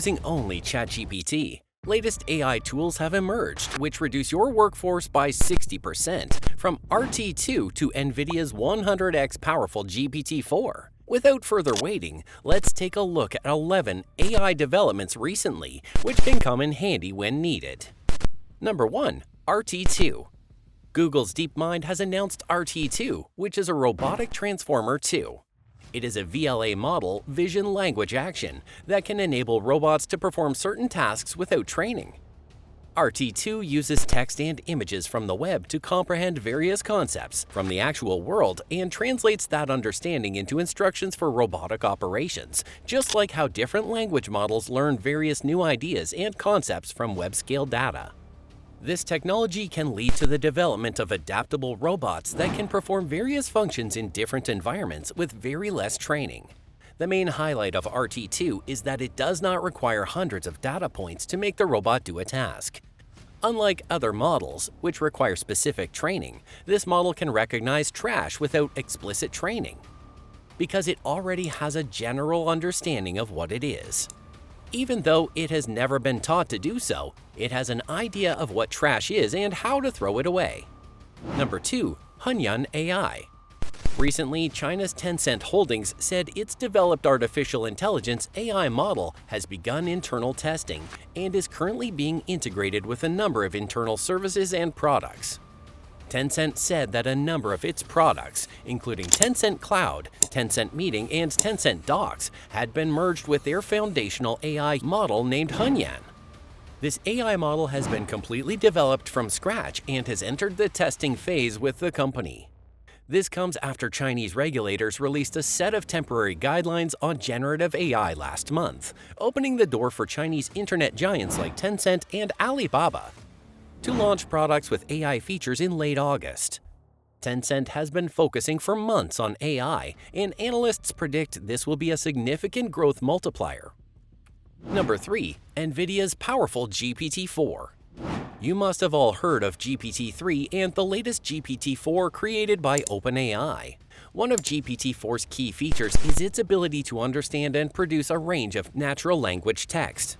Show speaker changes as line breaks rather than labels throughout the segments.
using only ChatGPT, latest AI tools have emerged which reduce your workforce by 60%, from RT2 to Nvidia's 100x powerful GPT-4. Without further waiting, let's take a look at 11 AI developments recently, which can come in handy when needed. Number 1. RT2. Google's DeepMind has announced RT2, which is a robotic transformer 2. It is a VLA model, vision language action, that can enable robots to perform certain tasks without training. RT2 uses text and images from the web to comprehend various concepts from the actual world and translates that understanding into instructions for robotic operations, just like how different language models learn various new ideas and concepts from web-scale data. This technology can lead to the development of adaptable robots that can perform various functions in different environments with very less training. The main highlight of RT2 is that it does not require hundreds of data points to make the robot do a task. Unlike other models, which require specific training, this model can recognize trash without explicit training, because it already has a general understanding of what it is. Even though it has never been taught to do so, it has an idea of what trash is and how to throw it away. Number 2. Hunyuan AI. Recently, China's Tencent Holdings said its developed artificial intelligence AI model has begun internal testing and is currently being integrated with a number of internal services and products. Tencent said that a number of its products, including Tencent Cloud, Tencent Meeting, and Tencent Docs, had been merged with their foundational AI model named Hunyuan. This AI model has been completely developed from scratch and has entered the testing phase with the company. This comes after Chinese regulators released a set of temporary guidelines on generative AI last month, opening the door for Chinese internet giants like Tencent and Alibaba to launch products with AI features in late August. Tencent has been focusing for months on AI, and analysts predict this will be a significant growth multiplier. Number 3. Nvidia's powerful GPT-4. You must have all heard of GPT-3 and the latest GPT-4 created by OpenAI. One of GPT-4's key features is its ability to understand and produce a range of natural language text,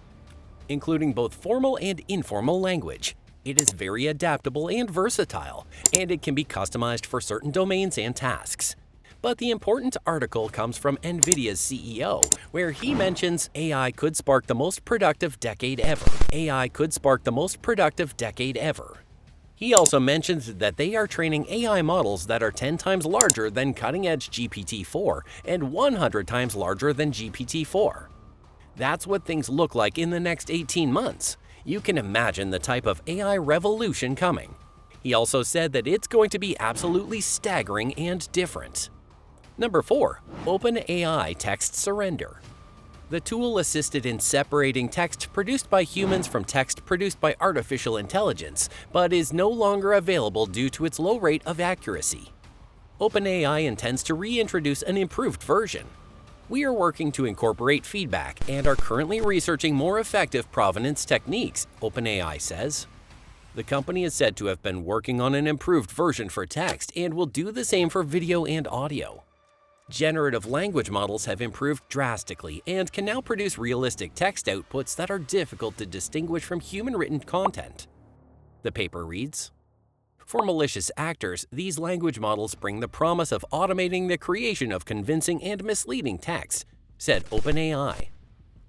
including both formal and informal language. It is very adaptable and versatile, and it can be customized for certain domains and tasks. But the important article comes from Nvidia's CEO, where he mentions AI could spark the most productive decade ever. AI could spark the most productive decade ever. He also mentions that they are training AI models that are 10 times larger than cutting-edge GPT-4 and 100 times larger than GPT-4. That's what things look like in the next 18 months. You can imagine the type of AI revolution coming. He also said that it's going to be absolutely staggering and different. Number 4. OpenAI Text Surrender. The tool assisted in separating text produced by humans from text produced by artificial intelligence, but is no longer available due to its low rate of accuracy. OpenAI intends to reintroduce an improved version. We are working to incorporate feedback and are currently researching more effective provenance techniques, OpenAI says. The company is said to have been working on an improved version for text and will do the same for video and audio. Generative language models have improved drastically and can now produce realistic text outputs that are difficult to distinguish from human-written content. The paper reads, "For malicious actors, these language models bring the promise of automating the creation of convincing and misleading text," said OpenAI.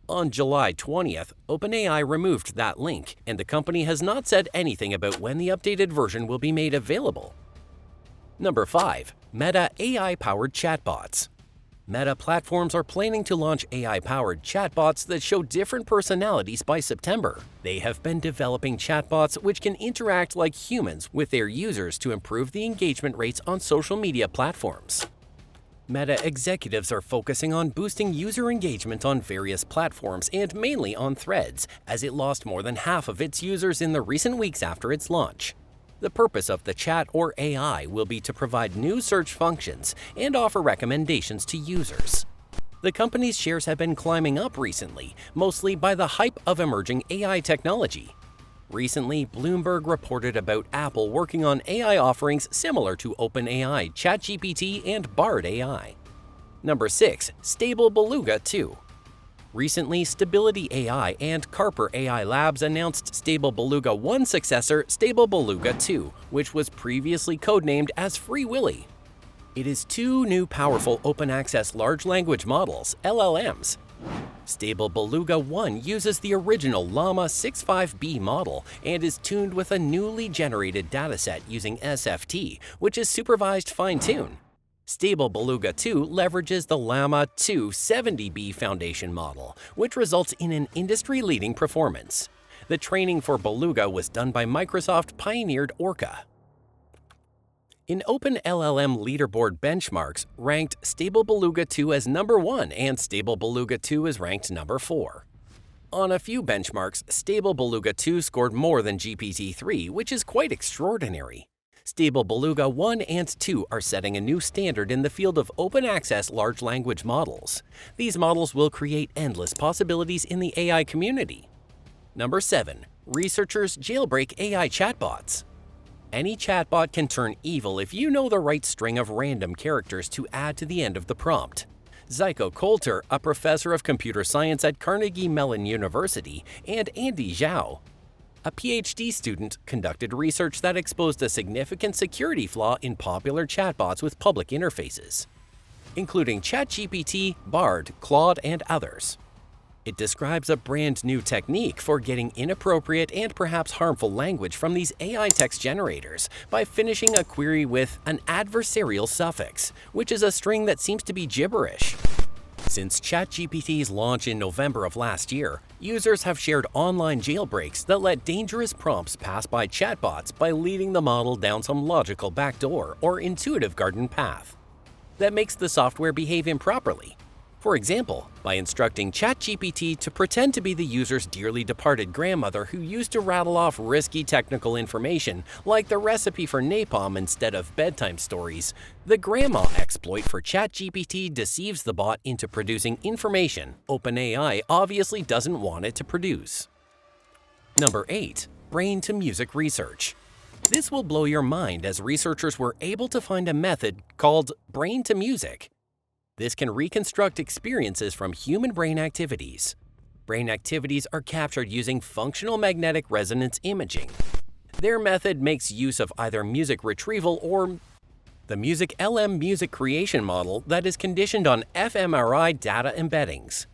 On July 20th, OpenAI removed that link, and the company has not said anything about when the updated version will be made available. Number 5. Meta AI-powered chatbots. Meta platforms are planning to launch AI-powered chatbots that show different personalities by September. They have been developing chatbots which can interact like humans with their users to improve the engagement rates on social media platforms. Meta executives are focusing on boosting user engagement on various platforms and mainly on Threads, as it lost more than half of its users in the recent weeks after its launch. The purpose of the chat or AI will be to provide new search functions and offer recommendations to users. The company's shares have been climbing up recently, mostly by the hype of emerging AI technology. Recently, Bloomberg reported about Apple working on AI offerings similar to OpenAI, ChatGPT, and Bard AI. Number 6. Stable Beluga 2. Recently, Stability AI and Carper AI Labs announced Stable Beluga 1 successor, Stable Beluga 2, which was previously codenamed as Free Willy. It is two new powerful open-access large language models, LLMs. Stable Beluga 1 uses the original Llama 6.5b model and is tuned with a newly generated dataset using SFT, which is supervised fine-tune. Stable Beluga 2 leverages the Llama 2 70b foundation model, which results in an industry-leading performance. The training for Beluga was done by Microsoft-pioneered Orca. In OpenLLM leaderboard benchmarks, ranked Stable Beluga 2 as number 1 and Stable Beluga 2 is ranked number 4. On a few benchmarks, Stable Beluga 2 scored more than GPT-3, which is quite extraordinary. Stable Beluga 1 and 2 are setting a new standard in the field of open-access large language models. These models will create endless possibilities in the AI community. Number 7. Researchers jailbreak AI chatbots. Any chatbot can turn evil if you know the right string of random characters to add to the end of the prompt. Zyko Coulter, a professor of computer science at Carnegie Mellon University, and Andy Zhao, a PhD student, conducted research that exposed a significant security flaw in popular chatbots with public interfaces, including ChatGPT, Bard, Claude, and others. It describes a brand new technique for getting inappropriate and perhaps harmful language from these AI text generators by finishing a query with an adversarial suffix, which is a string that seems to be gibberish. Since ChatGPT's launch in November of last year, users have shared online jailbreaks that let dangerous prompts pass by chatbots by leading the model down some logical backdoor or intuitive garden path that makes the software behave improperly. For example, by instructing ChatGPT to pretend to be the user's dearly departed grandmother who used to rattle off risky technical information like the recipe for napalm instead of bedtime stories, the grandma exploit for ChatGPT deceives the bot into producing information OpenAI obviously doesn't want it to produce. Number 8. Brain-to-music research. This will blow your mind as researchers were able to find a method called brain-to-music. This can reconstruct experiences from human brain activities. Brain activities are captured using functional magnetic resonance imaging. Their method makes use of either music retrieval or the Music LM music creation model that is conditioned on fMRI data embeddings.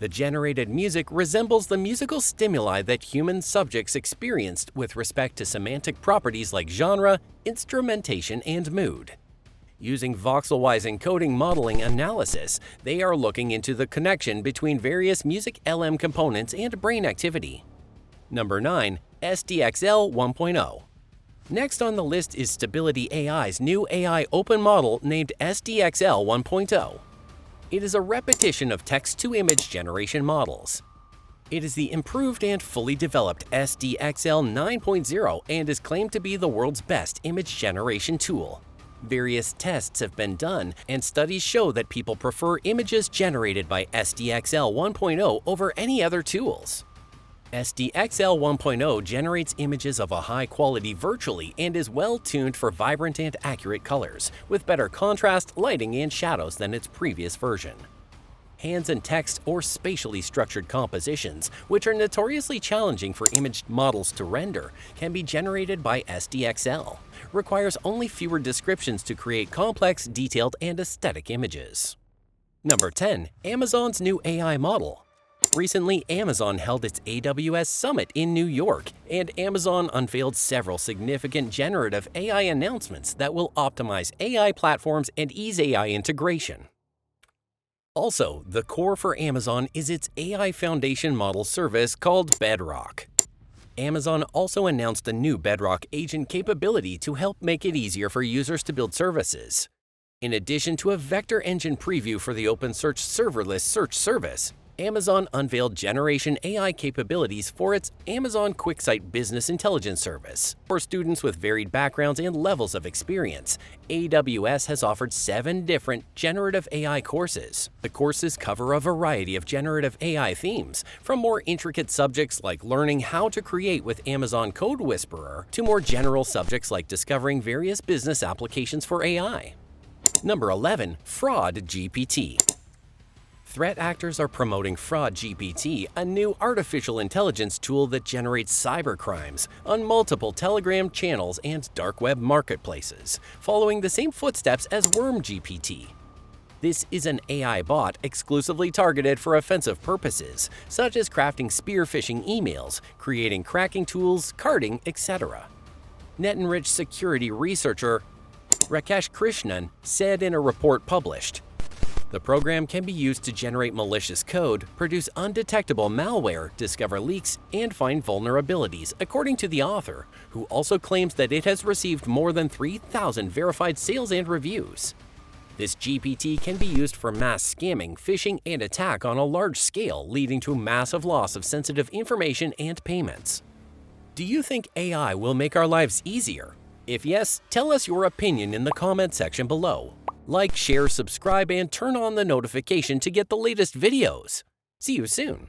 The generated music resembles the musical stimuli that human subjects experienced with respect to semantic properties like genre, instrumentation, and mood. Using voxel-wise encoding modeling analysis, they are looking into the connection between various Music LM components and brain activity. Number 9. SDXL 1.0. Next on the list is Stability AI's new AI open model named SDXL 1.0. It is a repetition of text-to-image generation models. It is the improved and fully developed SDXL 9.0 and is claimed to be the world's best image generation tool. Various tests have been done, and studies show that people prefer images generated by SDXL 1.0 over any other tools. SDXL 1.0 generates images of a high quality virtually and is well tuned for vibrant and accurate colors, with better contrast, lighting, and shadows than its previous version. Hands and text or spatially structured compositions, which are notoriously challenging for image models to render, can be generated by SDXL. Requires only fewer descriptions to create complex, detailed, and aesthetic images. Number 10. Amazon's new AI model. Recently, Amazon held its AWS Summit in New York, and Amazon unveiled several significant generative AI announcements that will optimize AI platforms and ease AI integration. Also, the core for Amazon is its AI foundation model service called Bedrock. Amazon also announced a new Bedrock agent capability to help make it easier for users to build services. In addition to a vector engine preview for the OpenSearch serverless search service, Amazon unveiled generation AI capabilities for its Amazon QuickSight Business Intelligence Service. For students with varied backgrounds and levels of experience, AWS has offered 7 different generative AI courses. The courses cover a variety of generative AI themes, from more intricate subjects like learning how to create with Amazon Code Whisperer to more general subjects like discovering various business applications for AI. Number 11. Fraud GPT. Threat actors are promoting Fraud GPT, a new artificial intelligence tool that generates cybercrimes on multiple Telegram channels and dark web marketplaces, following the same footsteps as Worm GPT. This is an AI bot exclusively targeted for offensive purposes, such as crafting spear phishing emails, creating cracking tools, carding, etc. NetEnrich security researcher Rakesh Krishnan said in a report published, "The program can be used to generate malicious code, produce undetectable malware, discover leaks, and find vulnerabilities," according to the author, who also claims that it has received more than 3,000 verified sales and reviews. This GPT can be used for mass scamming, phishing, and attack on a large scale, leading to massive loss of sensitive information and payments. Do you think AI will make our lives easier? If yes, tell us your opinion in the comment section below. Like, share, subscribe, and turn on the notification to get the latest videos. See you soon!